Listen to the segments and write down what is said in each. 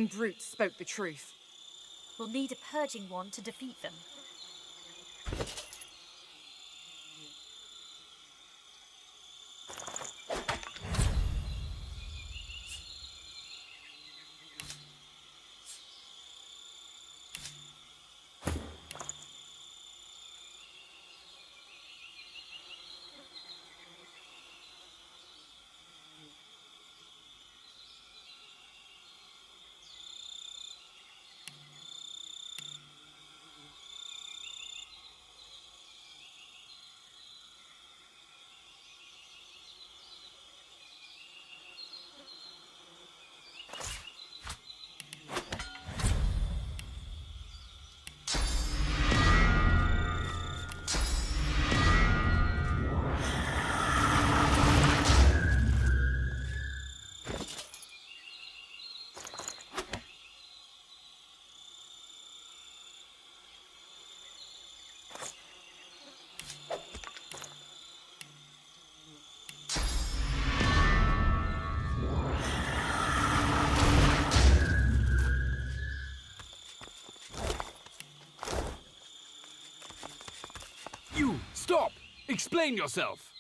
purging brute spoke the truth. We'll need a purging one to defeat them. Stop! Explain yourself!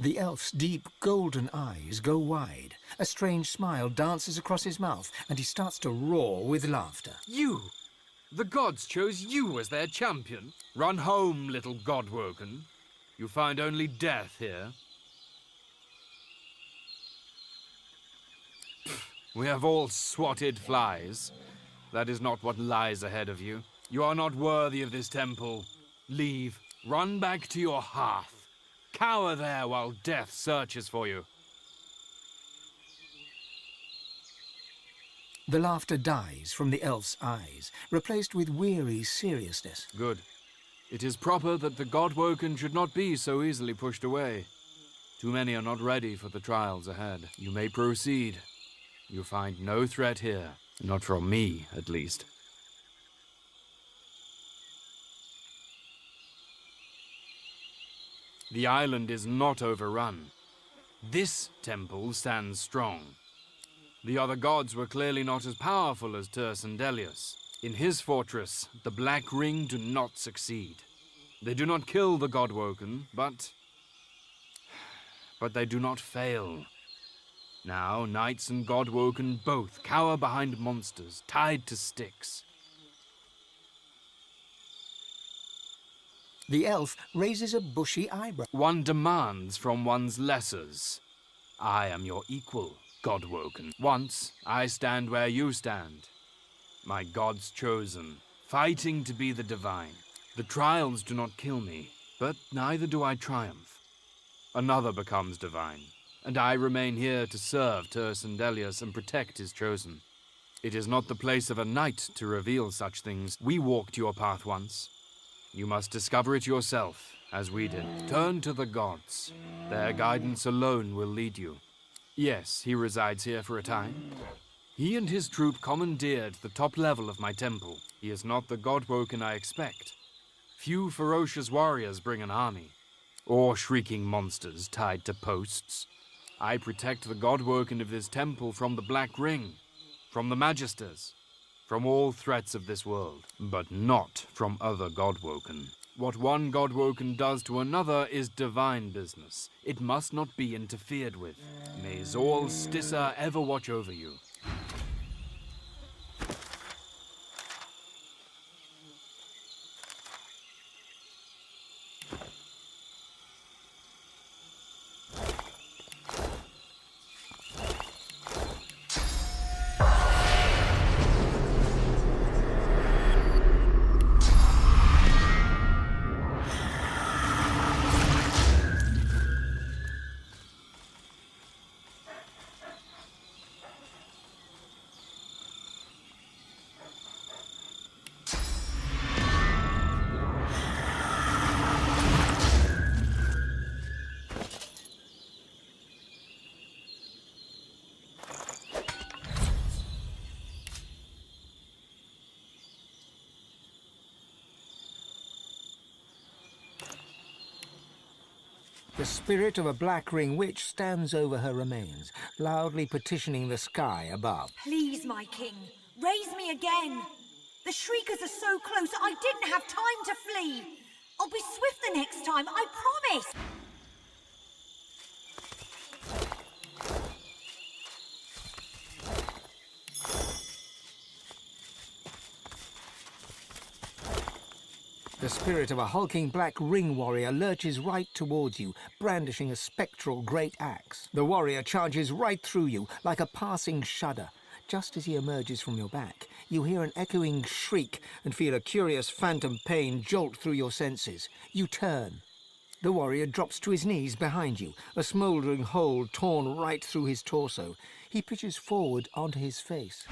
The elf's deep golden eyes go wide. A strange smile dances across his mouth, and he starts to roar with laughter. You! The gods chose you as their champion. Run home, little godwoken. You find only death here. We have all swatted flies. That is not what lies ahead of you. You are not worthy of this temple. Leave. Run back to your hearth. Cower there while death searches for you. The laughter dies from the elf's eyes, replaced with weary seriousness. Good. It is proper that the godwoken should not be so easily pushed away. Too many are not ready for the trials ahead. You may proceed. You find no threat here. Not from me, at least. The island is not overrun. This temple stands strong. The other gods were clearly not as powerful as Tir-Cendelius. In his fortress, the Black Ring do not succeed. They do not kill the godwoken, but they do not fail. Now, knights and godwoken both cower behind monsters, tied to sticks. The elf raises a bushy eyebrow. One demands from one's lessers. I am your equal, godwoken. Once, I stand where you stand. My gods chosen, fighting to be the divine. The trials do not kill me, but neither do I triumph. Another becomes divine, and I remain here to serve Tir-Cendelius and protect his chosen. It is not the place of a knight to reveal such things. We walked your path once. You must discover it yourself, as we did. Turn to the gods. Their guidance alone will lead you. Yes, he resides here for a time. He and his troop commandeered the top level of my temple. He is not the godwoken I expect. Few ferocious warriors bring an army, or shrieking monsters tied to posts. I protect the godwoken of this temple from the Black Ring, from the Magisters, from all threats of this world, but not from other godwoken. What one godwoken does to another is divine business. It must not be interfered with. May Zol Stissa ever watch over you. The spirit of a black ring witch stands over her remains, loudly petitioning the sky above. Please, my king, raise me again. The shriekers are so close, I didn't have time to flee. I'll be swift the next time, I promise. The spirit of a hulking black ring warrior lurches right towards you, brandishing a spectral great axe. The warrior charges right through you, like a passing shudder. Just as he emerges from your back, you hear an echoing shriek and feel a curious phantom pain jolt through your senses. You turn. The warrior drops to his knees behind you, a smouldering hole torn right through his torso. He pitches forward onto his face.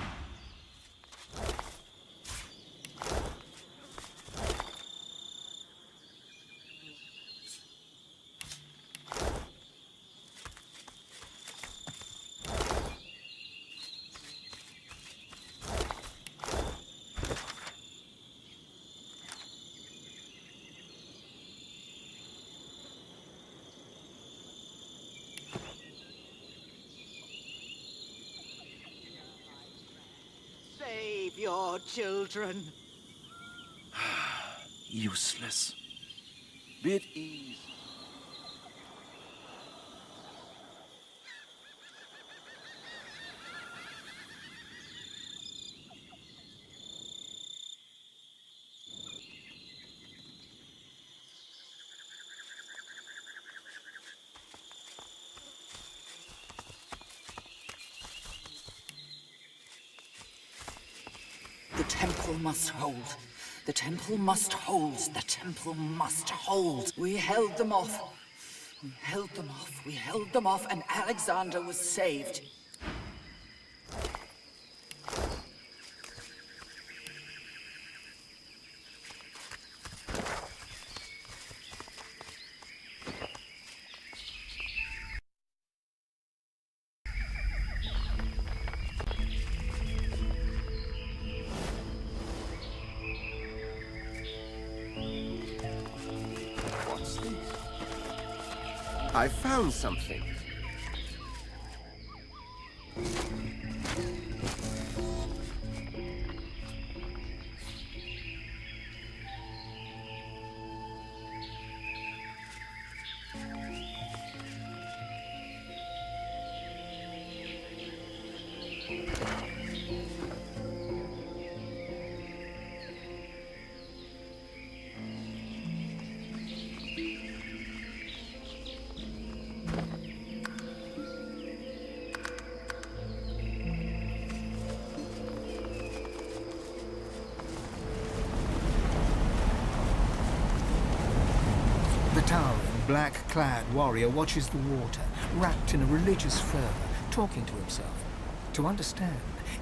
Save your children. Useless. Be at ease. The temple must hold. The temple must hold. The temple must hold. We held them off. We held them off. We held them off, and Alexander was saved. What's this? I found something. The towering, black-clad warrior watches the water, wrapped in a religious fervor, talking to himself. To understand,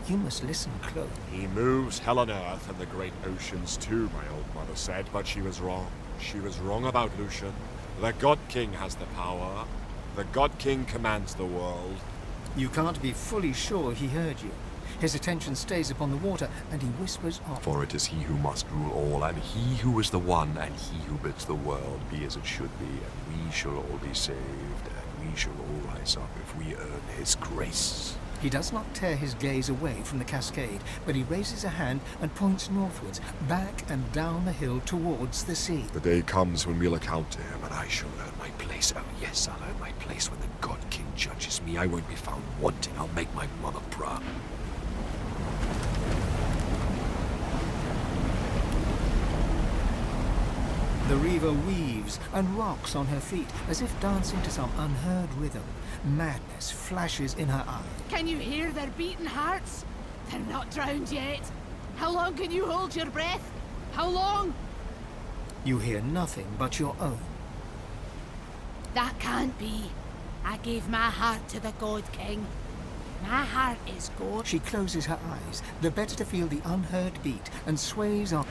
you must listen close. He moves hell on earth and the great oceans too, my old mother said, but she was wrong. She was wrong about Lucian. The God King has the power. The God King commands the world. You can't be fully sure he heard you. His attention stays upon the water, and he whispers on. For it is he who must rule all, and he who is the one, and he who bids the world be as it should be, and we shall all be saved, and we shall all rise up if we earn his grace. He does not tear his gaze away from the cascade, but he raises a hand and points northwards, back and down the hill towards the sea. The day comes when we'll account to him, and I shall earn my place. Oh yes, I'll earn my place when the God King judges me. I won't be found wanting. I'll make my mother proud. The Reaver weaves and rocks on her feet, as if dancing to some unheard rhythm. Madness flashes in her eyes. Can you hear their beating hearts? They're not drowned yet. How long can you hold your breath? How long? You hear nothing but your own. That can't be. I gave my heart to the God King. My heart is gold. She closes her eyes, the better to feel the unheard beat, and sways on.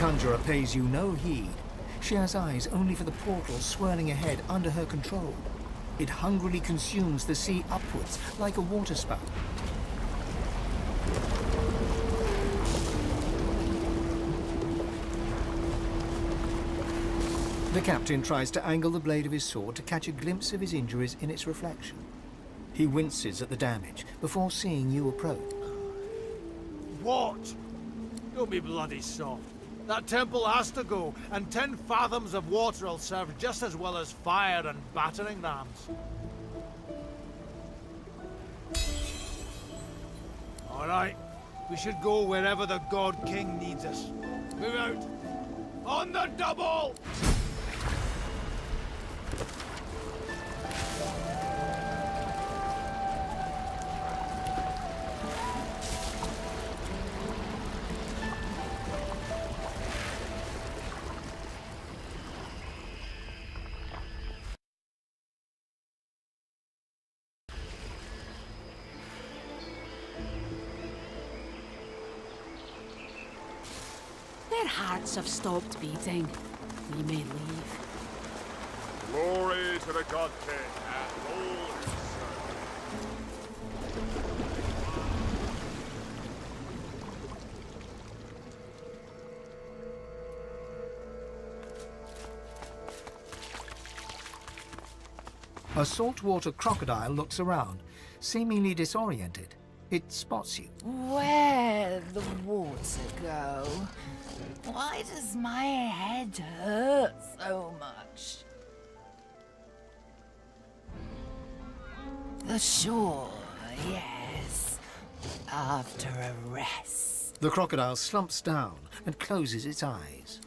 conjurer pays you no heed. She has eyes only for the portal swirling ahead under her control. It hungrily consumes the sea upwards like a waterspout. The captain tries to angle the blade of his sword to catch a glimpse of his injuries in its reflection. He winces at the damage before seeing you approach. What? Don't be bloody soft. That temple has to go, and 10 fathoms of water will serve just as well as fire and battering rams. All right, we should go wherever the God King needs us. Move out. On the double! Their hearts have stopped beating. We may leave. Glory to the God King and all his servants. A saltwater crocodile looks around, seemingly disoriented. It spots you. Where'd the water go? Why does my head hurt so much? The shore, yes. After a rest. The crocodile slumps down and closes its eyes.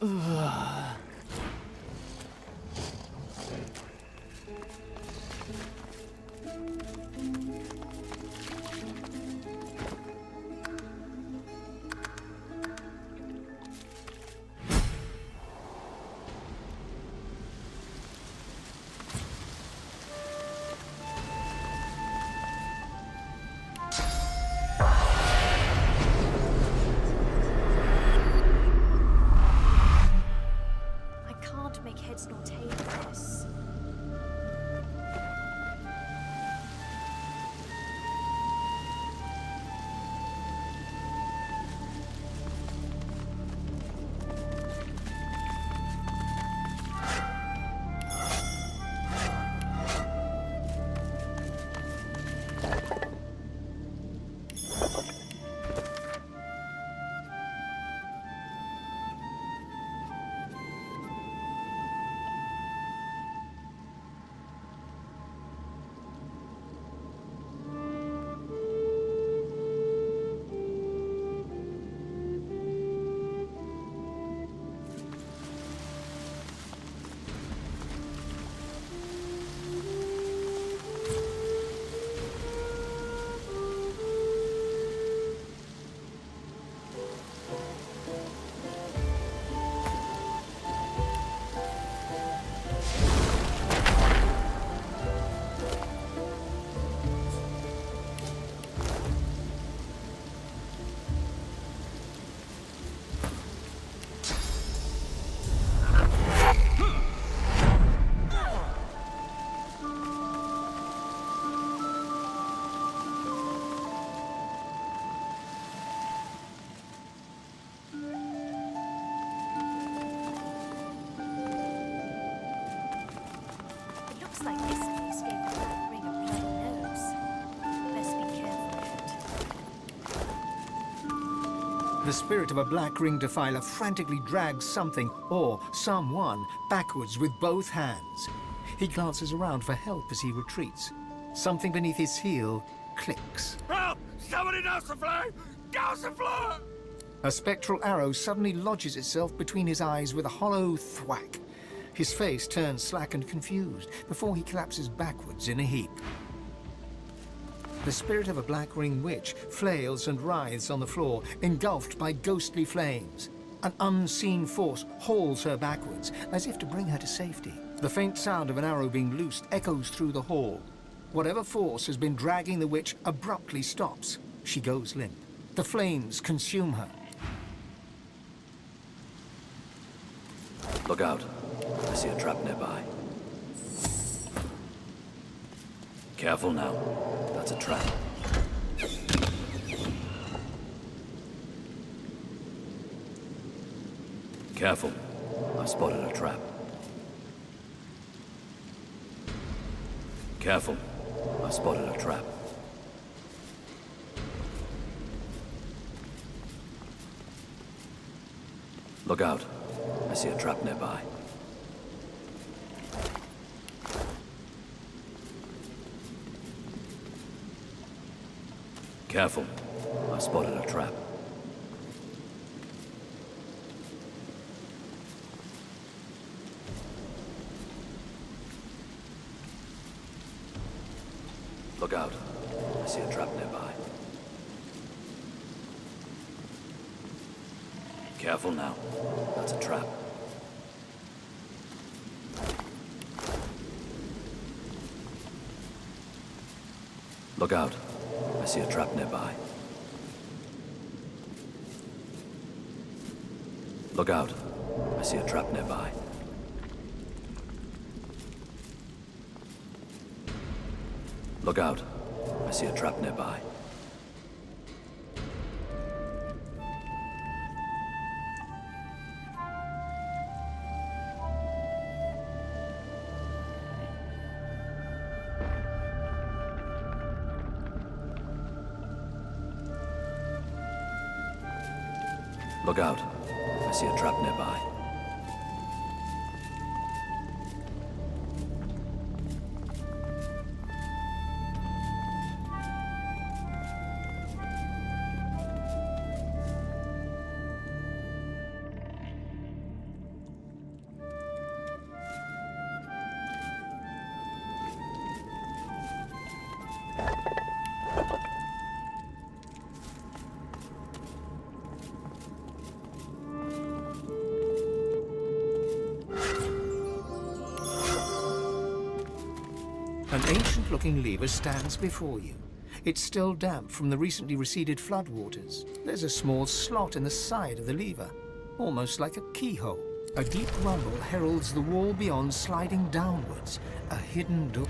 Make heads nor tail of this. Like this place gave me that ring of bloody nerves. Best be careful. The spirit of a black ring defiler frantically drags something or someone backwards with both hands. He glances around for help as he retreats. Something beneath his heel clicks. Help! Somebody douse the flame! Douse the floor! A spectral arrow suddenly lodges itself between his eyes with a hollow thwack. His face turns slack and confused before he collapses backwards in a heap. The spirit of a black ring witch flails and writhes on the floor, engulfed by ghostly flames. An unseen force hauls her backwards, as if to bring her to safety. The faint sound of an arrow being loosed echoes through the hall. Whatever force has been dragging the witch abruptly stops. She goes limp. The flames consume her. Look out. I see a trap nearby. Careful now. That's a trap. Careful. I've spotted a trap. Careful. I've spotted a trap. Look out. I see a trap nearby. Careful. I've spotted a trap. Look out. I see a trap nearby. Careful now. That's a trap. Look out. I see a trap nearby. Look out. I see a trap nearby. Look out. I see a trap nearby. Look out. I see a trap nearby. An ancient-looking lever stands before you. It's still damp from the recently receded floodwaters. There's a small slot in the side of the lever, almost like a keyhole. A deep rumble heralds the wall beyond sliding downwards, a hidden door.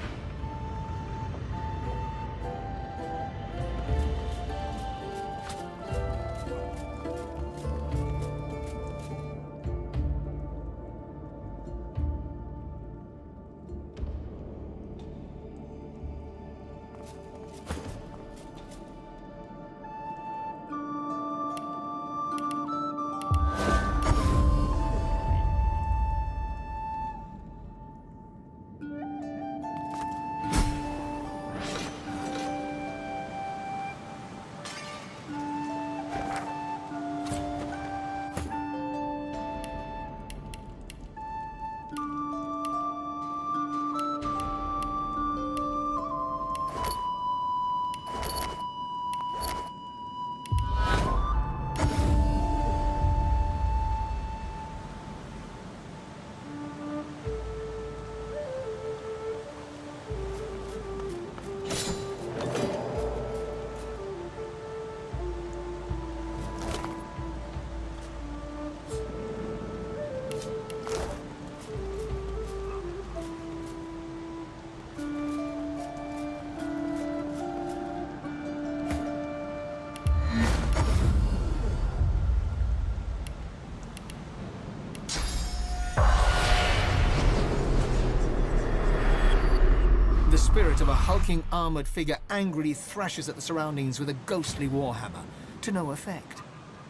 The spirit of a hulking armored figure angrily thrashes at the surroundings with a ghostly warhammer, to no effect.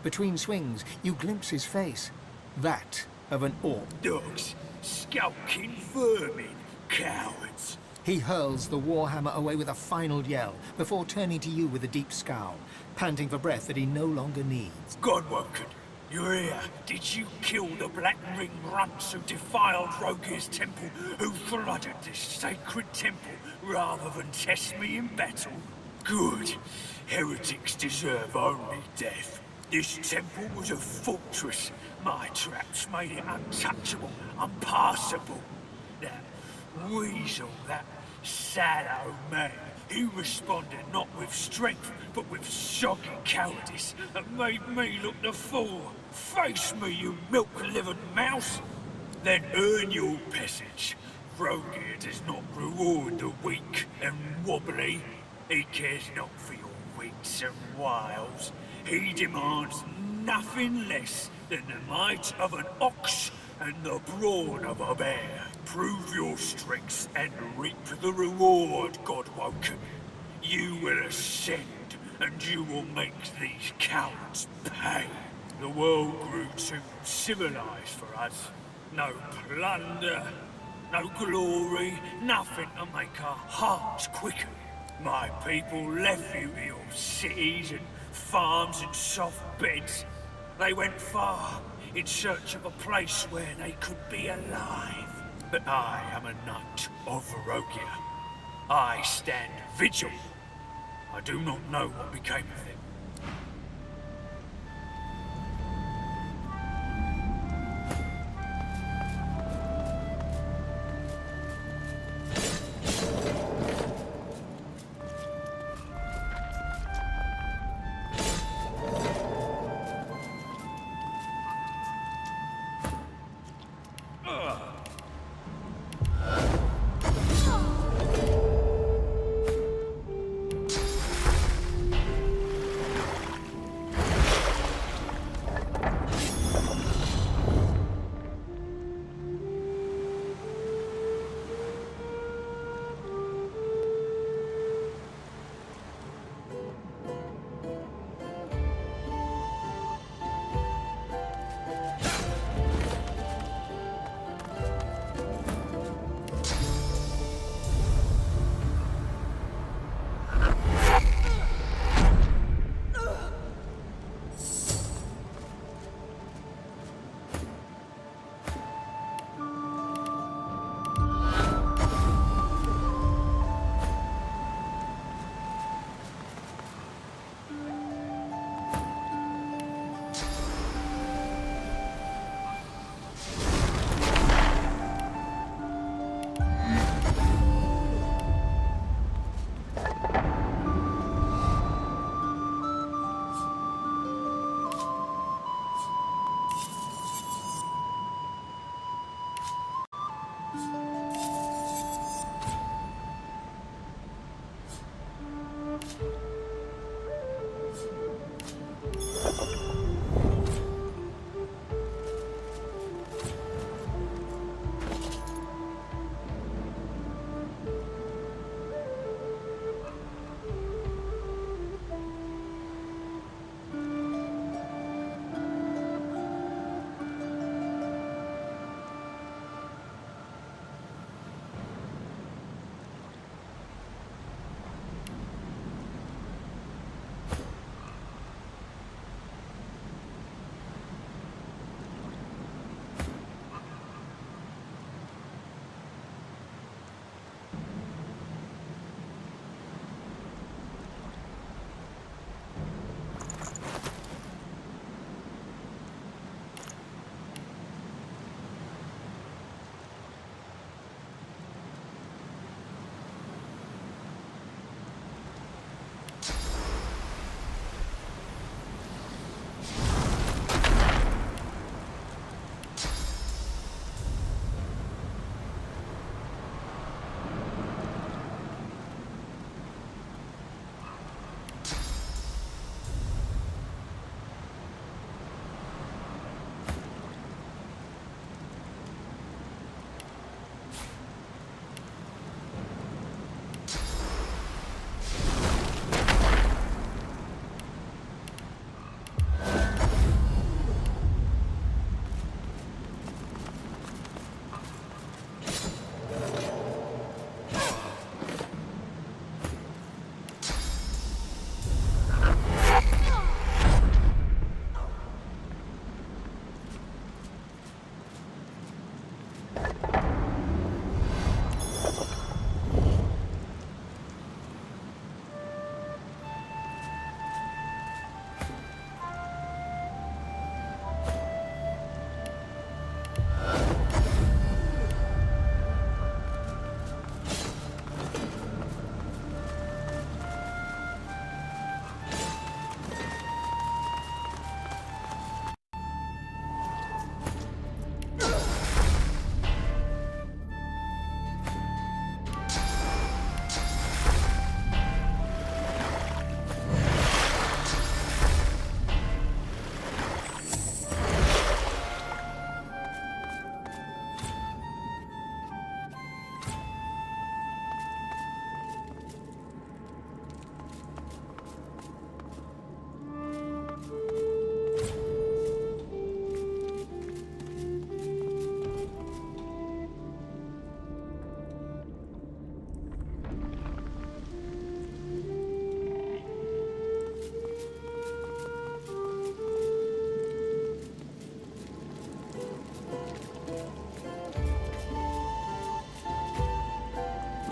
Between swings, you glimpse his face. That of an orc. Dogs, skulking vermin, cowards. He hurls the warhammer away with a final yell, before turning to you with a deep scowl, panting for breath that he no longer needs. Godwoken, you're here. Did you kill the Black Ring runts who defiled Vrogir's temple, who flooded this sacred temple, rather than test me in battle? Good. Heretics deserve only death. This temple was a fortress. My traps made it untouchable, unpassable. That weasel, that sad old man, he responded not with strength, but with shocking cowardice, and made me look the fool. Face me, you milk-livered mouse! Then earn your passage. Vrogir does not reward the weak and wobbly. He cares not for your wits and wiles. He demands nothing less than the might of an ox and the brawn of a bear. Prove your strength and reap the reward, Godwoken. You will ascend, and you will make these cowards pay. The world grew too civilized for us. No plunder, no glory, nothing to make our hearts quicken. My people left you to your cities and farms and soft beds. They went far in search of a place where they could be alive. But I am a knight of Vrogir. I stand vigil. I do not know what became of them.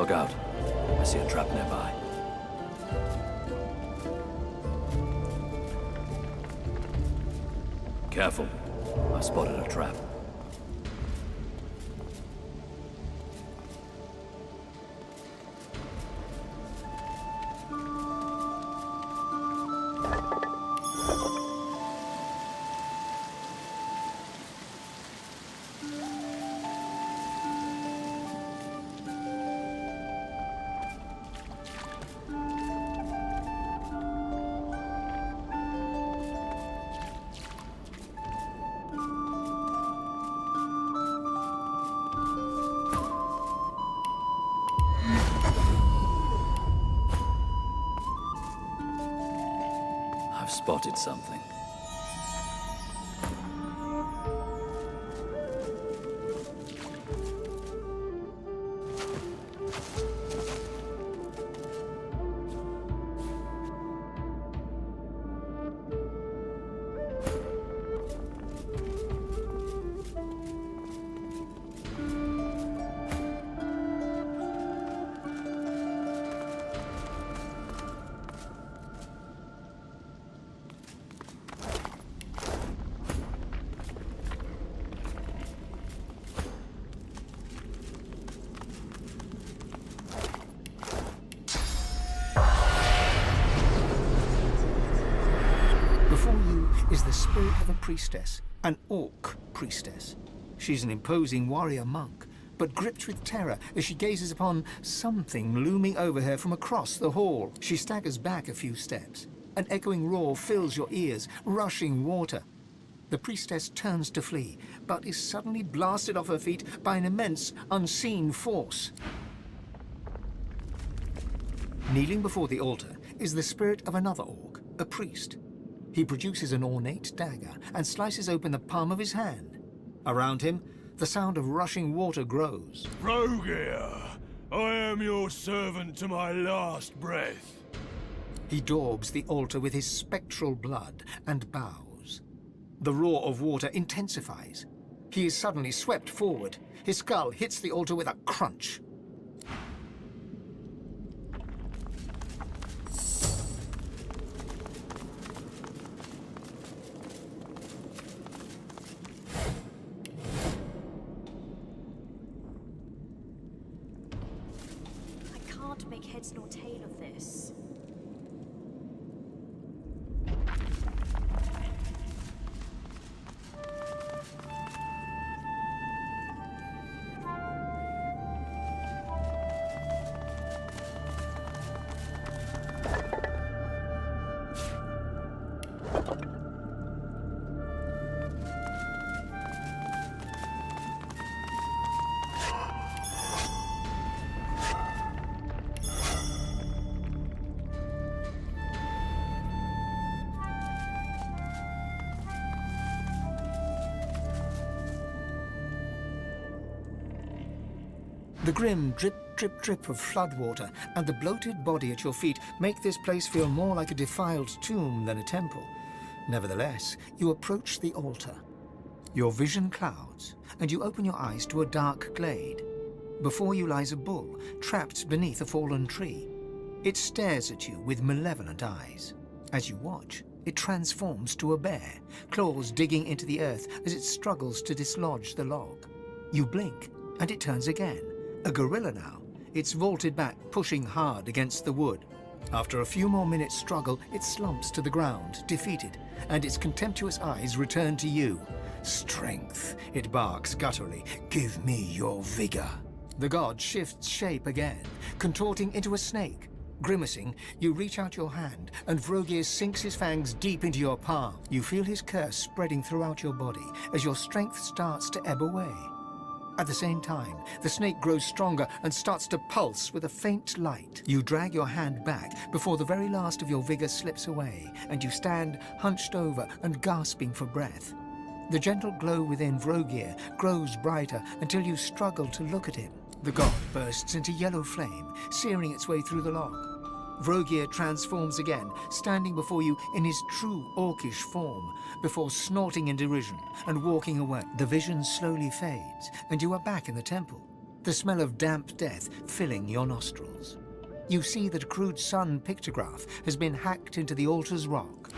Look out. I see a trap nearby. Careful. I spotted a trap. I've spotted something. Before you is the spirit of a priestess, an orc priestess. She's an imposing warrior monk, but gripped with terror as she gazes upon something looming over her from across the hall. She staggers back a few steps. An echoing roar fills your ears, rushing water. The priestess turns to flee, but is suddenly blasted off her feet by an immense, unseen force. Kneeling before the altar is the spirit of another orc, a priest. He produces an ornate dagger and slices open the palm of his hand. Around him, the sound of rushing water grows. Vrogir, I am your servant to my last breath. He daubs the altar with his spectral blood and bows. The roar of water intensifies. He is suddenly swept forward. His skull hits the altar with a crunch. I can't make heads nor tail of this. The grim drip, drip, drip of floodwater and the bloated body at your feet make this place feel more like a defiled tomb than a temple. Nevertheless, you approach the altar. Your vision clouds, and you open your eyes to a dark glade. Before you lies a bull, trapped beneath a fallen tree. It stares at you with malevolent eyes. As you watch, it transforms to a bear, claws digging into the earth as it struggles to dislodge the log. You blink, and it turns again. A gorilla now. It's vaulted back, pushing hard against the wood. After a few more minutes' struggle, it slumps to the ground, defeated, and its contemptuous eyes return to you. Strength, it barks gutturally. Give me your vigor. The god shifts shape again, contorting into a snake. Grimacing, you reach out your hand, and Vrogir sinks his fangs deep into your palm. You feel his curse spreading throughout your body as your strength starts to ebb away. At the same time, the snake grows stronger and starts to pulse with a faint light. You drag your hand back before the very last of your vigor slips away, and you stand hunched over and gasping for breath. The gentle glow within Vrogir grows brighter until you struggle to look at him. The god bursts into yellow flame, searing its way through the log. Vrogir transforms again, standing before you in his true orcish form, before snorting in derision and walking away. The vision slowly fades, and you are back in the temple. the smell of damp death filling your nostrils. You see that a crude sun pictograph has been hacked into the altar's rock.